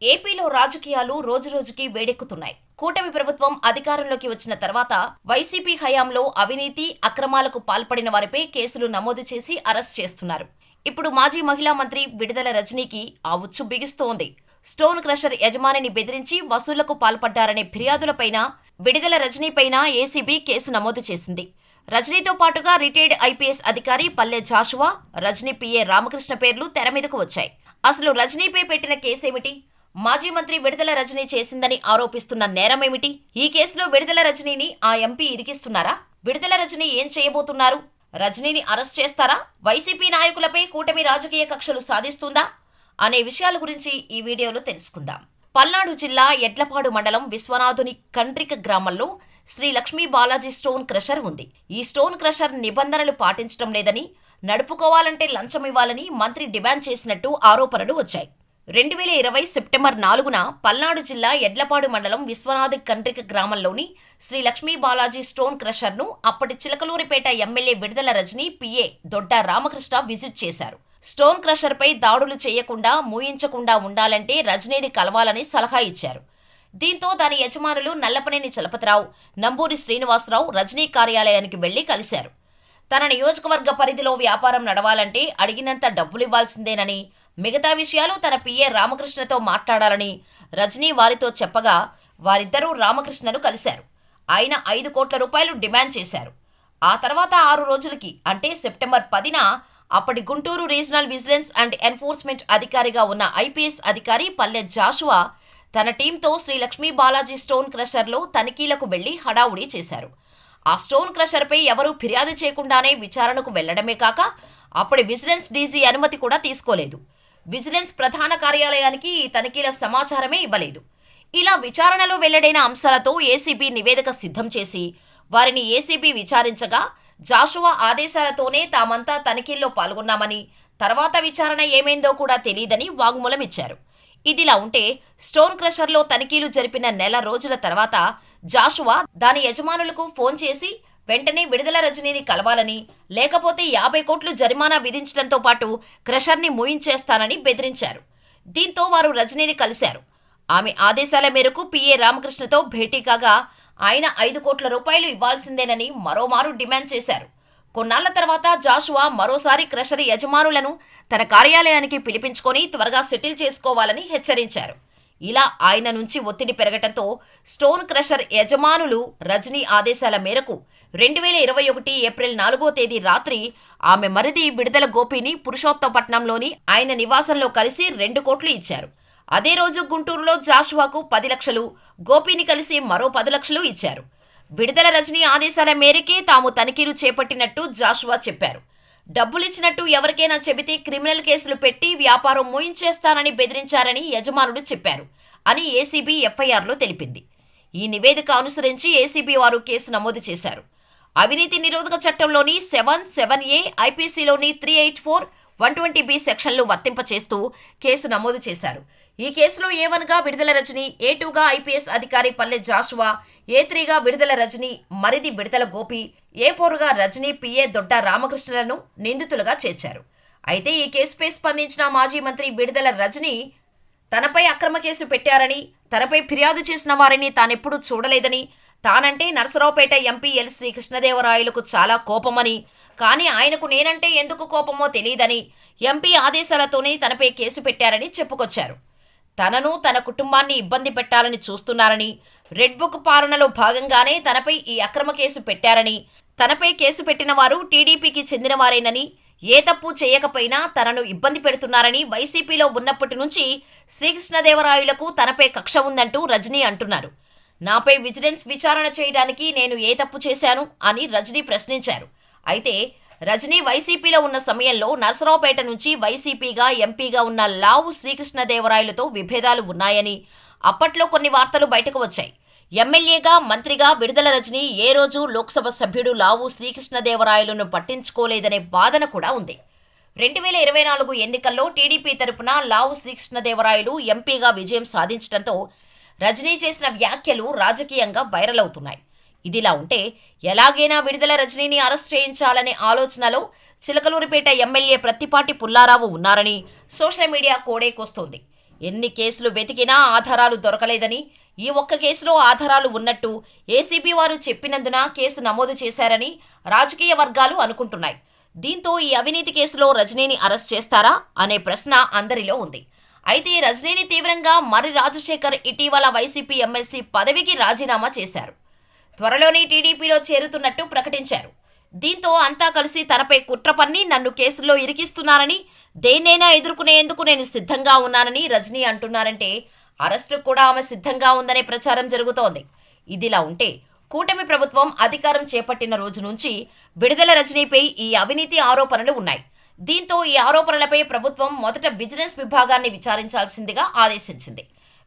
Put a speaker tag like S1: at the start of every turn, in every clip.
S1: ఏపీలో రాజకీయాలు రోజురోజుకి వేడెక్కుతున్నాయి. కూటమి ప్రభుత్వం అధికారంలోకి వచ్చిన తర్వాత వైసీపీ హయాంలో అవినీతి, అక్రమాలకు పాల్పడిన వారిపై కేసులు నమోదు చేసి అరెస్ట్ చేస్తున్నారు. ఇప్పుడు మాజీ మహిళా మంత్రి విడుదల రజనీకి ఆ ఉచ్చు బిగిస్తోంది. స్టోన్ క్రషర్ యజమానిని బెదిరించి వసూళ్లకు పాల్పడ్డారనే ఫిర్యాదులపైన విడుదల రజనీపైన ఏసీబీ కేసు నమోదు చేసింది. రజనీతో పాటుగా రిటైర్డ్ ఐపీఎస్ అధికారి పల్లె జాషువా, రజనీ పీఏ రామకృష్ణ పేర్లు తెరమీదకు వచ్చాయి. అసలు రజనీపై పెట్టిన కేసేమిటి? మాజీ మంత్రి విడుదల రజనీ చేసిందని ఆరోపిస్తున్న నేరమేమిటి? ఈ కేసులో విడుదల రజనీని ఆ ఎంపీ ఇరికిస్తున్నారా? విడుదల రజనీ ఏం చేయబోతున్నారు? రజనీని అరెస్ట్ చేస్తారా? వైసీపీ నాయకులపై కూటమి రాజకీయ కక్షలు సాధిస్తుందా అనే విషయాల గురించి ఈ వీడియోలో తెలుసుకుందాం. పల్నాడు జిల్లా ఎడ్లపాడు మండలం విశ్వనాథుని కండ్రిక గ్రామంలో శ్రీ లక్ష్మీ బాలాజీ స్టోన్ క్రషర్ ఉంది. ఈ స్టోన్ క్రషర్ నిబంధనలు పాటించడం లేదని, నడుపుకోవాలంటే లంచం ఇవ్వాలని మంత్రి డిమాండ్ చేసినట్టు ఆరోపణలు వచ్చాయి. 2020 సెప్టెంబర్ 4న పల్నాడు జిల్లా ఎడ్లపాడు మండలం విశ్వనాథ్ కండ్రిక గ్రామంలోని శ్రీ లక్ష్మీ బాలాజీ స్టోన్ క్రషర్ను అప్పటి చిలకలూరిపేట ఎమ్మెల్యే విడుదల రజనీ పీఏ దొడ్డ రామకృష్ణ విజిట్ చేశారు. స్టోన్ క్రషర్పై దాడులు చేయకుండా, మూయించకుండా ఉండాలంటే రజనీని కలవాలని సలహా ఇచ్చారు. దీంతో దాని యజమానులు నల్లపనేని చలపతిరావు, నంబూరి శ్రీనివాసరావు రజనీ కార్యాలయానికి వెళ్లి కలిశారు. తన నియోజకవర్గ పరిధిలో వ్యాపారం నడవాలంటే అడిగినంత డబ్బులివ్వాల్సిందేనని, మిగతా విషయాలు తన పీఏ రామకృష్ణతో మాట్లాడాలని రజనీ వారితో చెప్పగా వారిద్దరూ రామకృష్ణను కలిశారు. ఆయన 5 కోట్ల రూపాయలు డిమాండ్ చేశారు. ఆ తర్వాత 6 రోజులకి అంటే సెప్టెంబర్ 10న అప్పటి Guntur regional vigilance and enforcement అధికారిగా ఉన్న ఐపీఎస్ అధికారి పల్లె జాషువా తన టీంతో శ్రీ లక్ష్మీ బాలాజీ స్టోన్ క్రషర్లో తనిఖీలకు వెళ్లి హడావుడి చేశారు. ఆ స్టోన్ క్రషర్పై ఎవరూ ఫిర్యాదు చేయకుండానే విచారణకు వెళ్లడమే కాక అప్పటి విజిలెన్స్ డీజీ అనుమతి కూడా తీసుకోలేదు. విజిలెన్స్ ప్రధాన కార్యాలయానికి ఈ తనిఖీల సమాచారమే ఇవ్వలేదు. ఇలా విచారణలో వెల్లడైన అంశాలతో ఏసీబీ నివేదిక సిద్ధం చేసి వారిని ఏసీబీ విచారించగా జాషువా ఆదేశాలతోనే తామంతా తనిఖీల్లో పాల్గొన్నామని, తర్వాత విచారణ ఏమైందో కూడా తెలియదని వాగ్మూలం ఇచ్చారు. ఇదిలా ఉంటే స్టోన్ క్రషర్లో తనిఖీలు జరిపిన నెల రోజుల తర్వాత జాషువా దాని యజమానులకు ఫోన్ చేసి వెంటనే విడుదల రజనీని కలవాలని, లేకపోతే 50 కోట్లు జరిమానా విధించడంతో పాటు క్రషర్ని మూయించేస్తానని బెదిరించారు. దీంతో వారు రజనీని కలిశారు. ఆమె ఆదేశాల మేరకు పీఏ రామకృష్ణతో భేటీ కాగా ఆయన 5 కోట్ల రూపాయలు ఇవ్వాల్సిందేనని మరోమారు డిమాండ్ చేశారు. కొన్నాళ్ల తర్వాత జాషువా మరోసారి క్రషర్ యజమానులను తన కార్యాలయానికి పిలిపించుకొని త్వరగా సెటిల్ చేసుకోవాలని హెచ్చరించారు. ఇలా ఆయన నుంచి ఒత్తిడి పెరగటంతో స్టోన్ క్రషర్ యజమానులు రజనీ ఆదేశాల మేరకు 2021 ఏప్రిల్ 4వ తేదీ రాత్రి ఆమె మరిది విడుదల గోపిని పురుషోత్తపట్నంలోని ఆయన నివాసంలో కలిసి 2 కోట్లు ఇచ్చారు. అదే రోజు గుంటూరులో జాషువాకు 10 లక్షలు, గోపిని కలిసి మరో 10 లక్షలు ఇచ్చారు. విడుదల రజనీ ఆదేశాల మేరకే తాము తనిఖీలు చేపట్టినట్టు జాషువా చెప్పారు. డబ్బులిచ్చినట్టు ఎవరికైనా చెబితే క్రిమినల్ కేసులు పెట్టి వ్యాపారం మూయించేస్తానని బెదిరించారని యజమానులు చెప్పారు అని ఏసీబీ ఎఫ్ఐఆర్లో తెలిపింది. ఈ నివేదిక అనుసరించి ఏసీబీ వారు కేసు నమోదు చేశారు. అవినీతి నిరోధక చట్టంలోని 7(7)(a), ఐపీసీలోని 384, 120(b) సెక్షన్లు వర్తింపచేస్తూ కేసు నమోదు చేశారు. ఈ కేసులో A1గా విడుదల రజనీ, A2గా ఐపీఎస్ అధికారి పల్లె జాషువా, A3గా విడుదల రజనీ మరిది విడుదల గోపి, A4గా రజనీ పీఏ దొడ్డ రామకృష్ణలను నిందితులుగా చేర్చారు. అయితే ఈ కేసుపై స్పందించిన మాజీ మంత్రి విడుదల రజనీ తనపై అక్రమ కేసు పెట్టారని, తనపై ఫిర్యాదు చేసిన వారిని తానెప్పుడూ చూడలేదని, తానంటే నరసరావుపేట ఎంపీ ఎల్ శ్రీకృష్ణదేవరాయలకు చాలా కోపమని, కానీ ఆయనకు నేనంటే ఎందుకు కోపమో తెలియదని, ఎంపీ ఆదేశాలతోనే తనపై కేసు పెట్టారని చెప్పుకొచ్చారు. తనను, తన కుటుంబాన్ని ఇబ్బంది పెట్టాలని చూస్తున్నారని, రెడ్ బుక్ పాలనలో భాగంగానే తనపై ఈ అక్రమ కేసు పెట్టారని, తనపై కేసు పెట్టిన వారు టీడీపీకి చెందినవారేనని, ఏ తప్పు చేయకపోయినా తనను ఇబ్బంది పెడుతున్నారని వైసీపీలో ఉన్నప్పటి నుంచి శ్రీకృష్ణదేవరాయలకు తనపై కక్ష ఉందంటూ రజనీ అంటున్నారు. నాపై విజిలెన్స్ విచారణ చేయడానికి నేను ఏ తప్పు చేశాను అని రజనీ ప్రశ్నించారు. అయితే రజనీ వైసీపీలో ఉన్న సమయంలో నరసరావుపేట నుంచి వైసీపీగా ఎంపీగా ఉన్న లావు శ్రీకృష్ణదేవరాయలతో విభేదాలు ఉన్నాయని అప్పట్లో కొన్ని వార్తలు బయటకు వచ్చాయి. ఎమ్మెల్యేగా, మంత్రిగా విడుదల రజనీ ఏ రోజు లోక్సభ సభ్యుడు లావు శ్రీకృష్ణదేవరాయలను పట్టించుకోలేదనే వాదన కూడా ఉంది. 2024 ఎన్నికల్లో టీడీపీ తరపున లావు శ్రీకృష్ణదేవరాయలు ఎంపీగా విజయం సాధించడంతో రజనీ చేసిన వ్యాఖ్యలు రాజకీయంగా వైరల్ అవుతున్నాయి. ఇదిలా ఉంటే ఎలాగైనా విడుదల రజనీని అరెస్ట్ చేయించాలనే ఆలోచనలో చిలకలూరిపేట ఎమ్మెల్యే ప్రత్తిపాటి పుల్లారావు ఉన్నారని సోషల్ మీడియా కోడేకొస్తోంది. ఎన్ని కేసులు వెతికినా ఆధారాలు దొరకలేదని, ఈ ఒక్క కేసులో ఆధారాలు ఉన్నట్టు ఏసీబీ వారు చెప్పినందున కేసు నమోదు చేశారని రాజకీయ వర్గాలు అనుకుంటున్నాయి. దీంతో ఈ అవినీతి కేసులో రజనీని అరెస్ట్ చేస్తారా అనే ప్రశ్న అందరిలో ఉంది. అయితే రజనీని తీవ్రంగా మర్రి రాజశేఖర్ ఇటీవల వైసీపీ ఎమ్మెల్సీ పదవికి రాజీనామా చేశారు. త్వరలోనే టీడీపీలో చేరుతున్నట్టు ప్రకటించారు. దీంతో అంతా కలిసి తనపై కుట్ర పన్ని నన్ను కేసుల్లో ఇరికిస్తున్నారని, దేన్నైనా ఎదుర్కొనేందుకు నేను సిద్ధంగా ఉన్నానని రజనీ అంటున్నారంటే అరెస్టు కూడా ఆమె సిద్ధంగా ఉందనే ప్రచారం జరుగుతోంది. ఇదిలా ఉంటే కూటమి ప్రభుత్వం అధికారం చేపట్టిన రోజు నుంచి విడుదల రజనీపై ఈ అవినీతి ఆరోపణలు ఉన్నాయి. దీంతో ఈ ఆరోపణలపై ప్రభుత్వం మొదట విజిలెన్స్ విభాగాన్ని విచారించాల్సిందిగా ఆదేశించింది.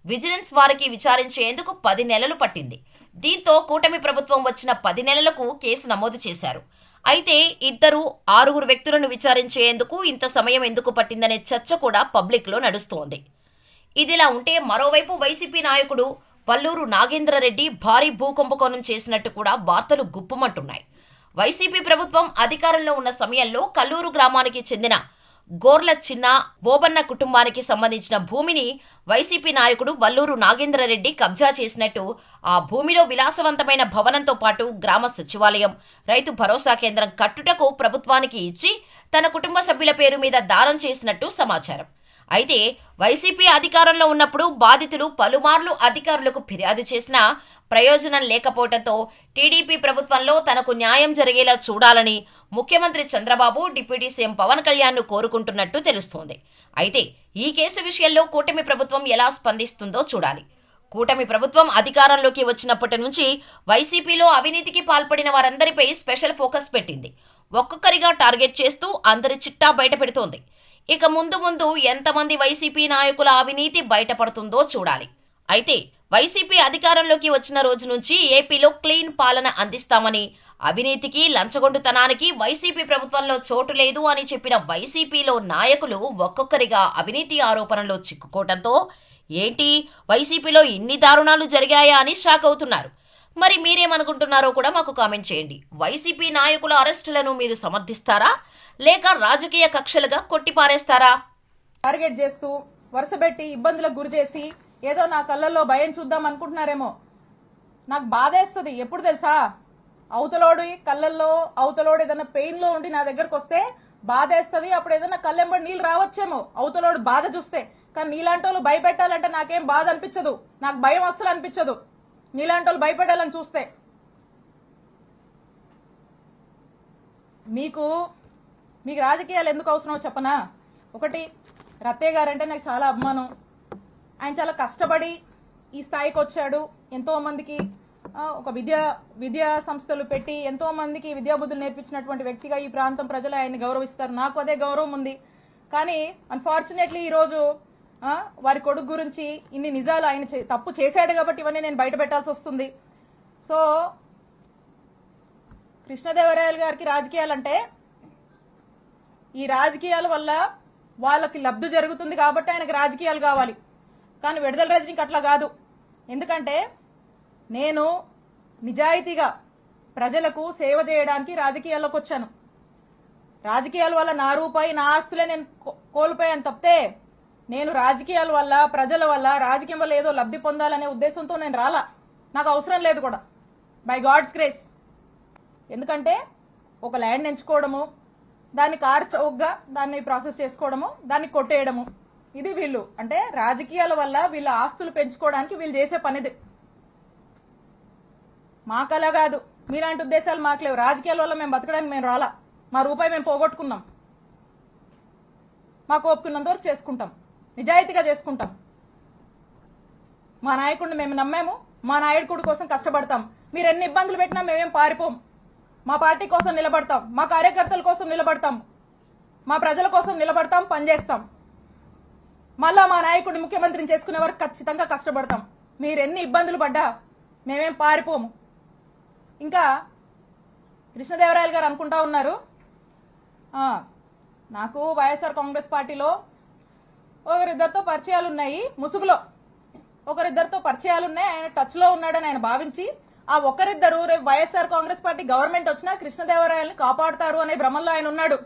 S1: విజిలెన్స్ వారికి విచారించేందుకు 10 నెలలు పట్టింది. దీంతో కూటమి ప్రభుత్వం వచ్చిన 10 నెలలకు కేసు నమోదు చేశారు. అయితే 6 వ్యక్తులను విచారించేందుకు ఇంత సమయం ఎందుకు పట్టిందనే చర్చ కూడా పబ్లిక్లో నడుస్తోంది. ఇదిలా ఉంటే మరోవైపు వైసీపీ నాయకుడు వల్లూరు నాగేంద్రరెడ్డి భారీ భూకుంభకోణం చేసినట్టు కూడా వార్తలు గుప్పుమంటున్నాయి. వైసీపీ ప్రభుత్వం అధికారంలో ఉన్న సమయంలో కల్లూరు గ్రామానికి చెందిన గోర్ల చిన్న ఓబన్న కుటుంబానికి సంబంధించిన భూమిని వైసీపీ నాయకుడు వల్లూరు నాగేంద్రరెడ్డి కబ్జా చేసినట్టు, ఆ భూమిలో విలాసవంతమైన భవనంతో పాటు గ్రామ సచివాలయం, రైతు భరోసా కేంద్రం కట్టుటకు ప్రభుత్వానికి ఇచ్చి తన కుటుంబ సభ్యుల పేరు మీద దానం చేసినట్టు సమాచారం. అయితే వైసీపీ అధికారంలో ఉన్నప్పుడు బాధితులు పలుమార్లు అధికారులకు ఫిర్యాదు చేసినా ప్రయోజనం లేకపోవడంతో టీడీపీ ప్రభుత్వంలో తనకు న్యాయం జరిగేలా చూడాలని ముఖ్యమంత్రి చంద్రబాబు, డిప్యూటీ సీఎం పవన్ కళ్యాణ్ను కోరుకుంటున్నట్టు తెలుస్తోంది. అయితే ఈ కేసు విషయంలో కూటమి ప్రభుత్వం ఎలా స్పందిస్తుందో చూడాలి. కూటమి ప్రభుత్వం అధికారంలోకి వచ్చినప్పటి నుంచి వైసీపీలో అవినీతికి పాల్పడిన వారందరిపై స్పెషల్ ఫోకస్ పెట్టింది. ఒక్కొక్కరిగా టార్గెట్ చేస్తూ అందరి చిట్టా బయట పెడుతోంది. ఇక ముందు ఎంతమంది వైసీపీ నాయకుల అవినీతి బయటపడుతుందో చూడాలి. అయితే వైసీపీ అధికారంలోకి వచ్చిన రోజు నుంచి ఏపీలో క్లీన్ పాలన అందిస్తామని, అవినీతికి లంచగొండుతనానికి వైసీపీ ప్రభుత్వంలో చోటు లేదు అని చెప్పిన వైసీపీలో నాయకులు ఒక్కొక్కరిగా అవినీతి ఆరోపణలో చిక్కుకోవడంతో ఏంటి వైసీపీలో ఇన్ని దారుణాలు జరిగాయా అని షాక్ అవుతున్నారు. మరి మీరేమనుకుంటున్నారో కూడా మాకు కామెంట్ చేయండి. వైసీపీ నాయకుల అరెస్టులను మీరు సమర్థిస్తారా, లేక రాజకీయ కక్షలుగా కొట్టిపారేస్తారా?
S2: టార్గెట్ చేస్తూ వరుసపెట్టి ఇబ్బందులకు గురి చేసి ఏదో నా కళ్ళల్లో భయం చూద్దాం అనుకుంటున్నారేమో. నాకు బాధేస్తుంది. ఎప్పుడు తెలుసా, అవతలోడు కళ్ళల్లో అవతలోడు ఏదైనా పెయిన్ లో ఉండి నా దగ్గరకు వస్తే బాధేస్తుంది. అప్పుడు ఏదైనా కళ్ళెంబడి నీళ్ళు రావచ్చేమో అవతలోడు బాధ చూస్తే. కానీ నీలాంటి వాళ్ళు భయపెట్టాలంటే నాకేం బాధ అనిపించదు, నాకు భయం అస్సలు అనిపించదు నీలాంటి వాళ్ళు భయపెట్టాలని చూస్తే. మీకు రాజకీయాలు ఎందుకు అవసరమో చెప్పనా. ఒకటి, రత్తయ్య గారంటే నాకు చాలా అభిమానం. ఆయన చాలా కష్టపడి ఈ స్థాయికి వచ్చాడు. ఎంతో మందికి ఒక విద్యా సంస్థలు పెట్టి ఎంతో మందికి విద్యాబుద్ధులు నేర్పించినటువంటి వ్యక్తిగా ఈ ప్రాంతం ప్రజలు ఆయన్ని గౌరవిస్తారు. నాకు అదే గౌరవం ఉంది. కానీ అన్ఫార్చునేట్లీ ఈరోజు వారి కొడుకు గురించి ఇన్ని నిజాలు, ఆయన తప్పు చేశాడు కాబట్టి ఇవన్నీ నేను బయట పెట్టాల్సి వస్తుంది. సో కృష్ణదేవరాయలు గారికి రాజకీయాలంటే ఈ రాజకీయాల వల్ల వాళ్ళకి లబ్ధి జరుగుతుంది కాబట్టి ఆయనకు రాజకీయాలు కావాలి. కానీ విడుదల రజనీకి అట్లా కాదు. ఎందుకంటే నేను నిజాయితీగా ప్రజలకు సేవ చేయడానికి రాజకీయాల్లోకి వచ్చాను. రాజకీయాల వల్ల నా రూపాయి, నా ఆస్తులే నేను కోల్పోయాను తప్పితే నేను రాజకీయాల వల్ల, ప్రజల వల్ల, రాజకీయం వల్ల ఏదో లబ్ధి పొందాలనే ఉద్దేశంతో నేను రాలా. నాకు అవసరం లేదు కూడా, బై గాడ్స్ గ్రేస్. ఎందుకంటే ఒక ల్యాండ్ ఎంచుకోవడము, దాన్ని కార్ చౌకగా దాన్ని ప్రాసెస్ చేసుకోవడము, దాన్ని కొట్టేయడము, ఇది వీళ్ళు అంటే రాజకీయాల వల్ల వీళ్ళ ఆస్తులు పెంచుకోవడానికి వీళ్ళు చేసే పనిది. మాకలా కాదు, మీలాంటి ఉద్దేశాలు మాకు లేవు. రాజకీయాల వల్ల మేము బతకడానికి మేము రాలా. మా రూపాయి మేము పోగొట్టుకున్నాం. మాకు ఒప్పుకున్నంత వరకు చేసుకుంటాం, నిజాయితీగా చేసుకుంటాం. మా నాయకుడిని మేము నమ్మాము, మా నాయకుడి కోసం కష్టపడతాం. మీరు ఎన్ని ఇబ్బందులు పెట్టినా మేమేం పారిపోం. మా పార్టీ కోసం నిలబడతాం, మా కార్యకర్తల కోసం నిలబడతాం, మా ప్రజల కోసం నిలబడతాం, పనిచేస్తాం. మళ్ళా మా నాయకుడిని ముఖ్యమంత్రిని చేసుకునే వరకు ఖచ్చితంగా కష్టపడతాం. మీరు ఎన్ని ఇబ్బందులు పడ్డా మేమేం పారిపోము. ఇంకా కృష్ణదేవరాయలు గారు అనుకుంటా ఉన్నారు, నాకు వైఎస్ఆర్ కాంగ్రెస్ పార్టీలో ఒకరిద్దరితో పరిచయాలు ఉన్నాయి, ముసుగులో ఒకరిద్దరితో పరిచయాలు ఉన్నాయి, ఆయన టచ్ లో ఉన్నాడని ఆయన భావించి ఆ ఒకరిద్దరు రేపు వైఎస్ఆర్ కాంగ్రెస్ పార్టీ గవర్నమెంట్ వచ్చినా కృష్ణదేవరాయల్ని కాపాడుతారు అనే భ్రమంలో ఆయన ఉన్నాడు.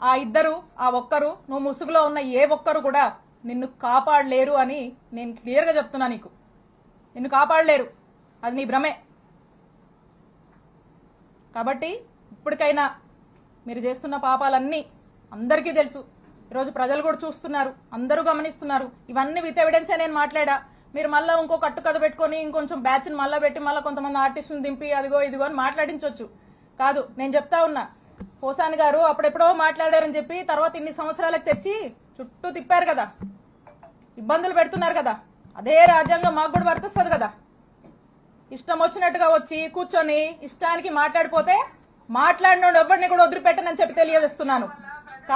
S2: ఆ ఇద్దరు, ఆ ఒక్కరు, నువ్వు ముసుగులో ఉన్న ఏ ఒక్కరు కూడా నిన్ను కాపాడలేరు అని నేను క్లియర్గా చెప్తున్నా. నీకు నిన్ను కాపాడలేరు, అది నీ భ్రమే. కాబట్టి ఇప్పటికైనా మీరు చేస్తున్న పాపాలన్నీ అందరికీ తెలుసు. ఈరోజు ప్రజలు కూడా చూస్తున్నారు, అందరూ గమనిస్తున్నారు. ఇవన్నీ విత్ ఎవిడెన్సే నేను మాట్లాడా. మీరు మళ్ళీ ఇంకో కట్టు కథ పెట్టుకొని ఇంకొంచెం బ్యాచ్ని మళ్ళీ పెట్టి మళ్ళీ కొంతమంది ఆర్టిస్టులను దింపి అదిగో ఇదిగో అని మాట్లాడించవచ్చు. కాదు, నేను చెప్తా ఉన్నా, పోసాని గారు అప్పుడెప్పుడో మాట్లాడారని చెప్పి తర్వాత ఇన్ని సంవత్సరాలకు తెచ్చి చుట్టూ తిప్పారు కదా, ఇబ్బందులు పెడుతున్నారు కదా. అదే రాజ్యాంగం మాకు కూడా వర్తిస్తుంది కదా. ఇష్టం వచ్చినట్టుగా వచ్చి కూర్చొని ఇష్టానికి మాట్లాడిపోతే మాట్లాడినోడు ఎవరిని కూడా వదిలిపెట్టనని చెప్పి తెలియజేస్తున్నాను.